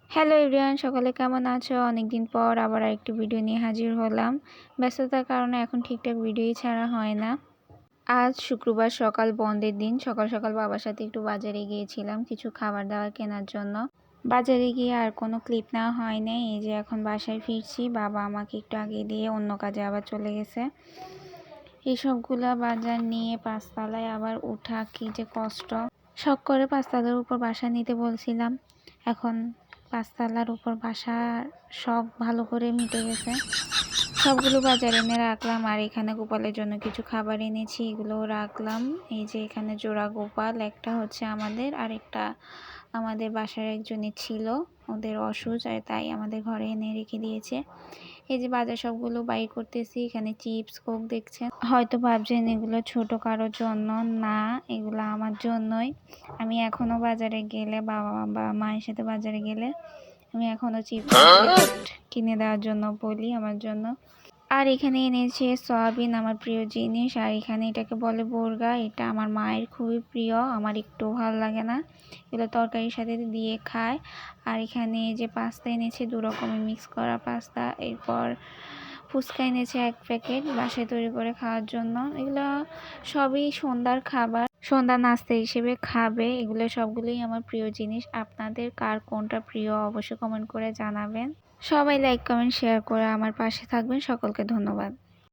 Hello everyone, সকলে কেমন আছো? অনেকদিন পর আবার আরেকটি ভিডিও নিয়ে হাজির হলাম। ব্যস্ততার কারণে এখন ঠিকঠাক ভিডিওই ছাড়া হয় না। আজ শুক্রবার সকাল, বন্ধের দিন। সকাল সকাল বাবার সাথে একটু বাজারে গিয়েছিলাম কিছু খাবার দাবার কেনার জন্য। বাজারে গিয়ে আর কোনো ক্লিপ নেওয়া হয় নাই। এই যে এখন বাসায় ফিরছি, বাবা আমাকে একটু আগে দিয়ে অন্য কাজে আবার চলে গেছে। এইসবগুলা বাজার নিয়ে পাঁচতলায় আবার উঠা কি যে কষ্ট। শখ করে পাঁচতলার উপর বাসা নিতে বলছিলাম, এখন পাঁচতলার উপর বাসার শখ ভালো করে মিটে গেছে। সবগুলো বাজার এনে রাখলাম, আর এখানে গোপালের জন্য কিছু খাবার এনেছি, এগুলোও রাখলাম। এই যে এখানে জোড়া গোপাল, একটা হচ্ছে আমাদের, আর একটা আমাদের বাসার একজনের ছিল, ওদের অসুখ, আর তাই আমাদের ঘরে এনে রেখে দিয়েছে। এই যে বাজার সবগুলো বাই করতেছি। এখানে চিপস, কোক দেখছেন, হয়তো ভাবছেন এগুলো ছোট কারোর জন্য, না, এগুলো আমার জন্যই। আমি এখনো বাজারে গেলে, বাবা বা মায়ের সাথে বাজারে গেলে আমি এখনো চিপস কিনে দেওয়ার জন্য বলি আমার জন্য। আর এখানে এনেছে সয়াবিন, আমার প্রিয় জিনিস। আর এখানে এটাকে বলে বোরগা, এটা আমার মায়ের খুবই প্রিয়, আমার একটু ভালো লাগে না, এগুলো তরকারির সাথে দিয়ে খায়। আর এখানে যে পাস্তা এনেছে, 2 রকমের মিক্স করা পাস্তা। এরপর ফুচকা এনেছে 1 প্যাকেট বাসায় তৈরি করে খাওয়ার জন্য। এগুলো সবই সন্ধ্যার খাবার, সন্ধ্যা নাস্তা হিসেবে খাবে। এগুলো সবগুলোই আমার প্রিয় জিনিস। আপনাদের কার কোনটা প্রিয় অবশ্যই কমেন্ট করে জানাবেন। সবাই লাইক, কমেন্ট, শেয়ার করে আমার পাশে থাকবেন। সকলকে ধন্যবাদ।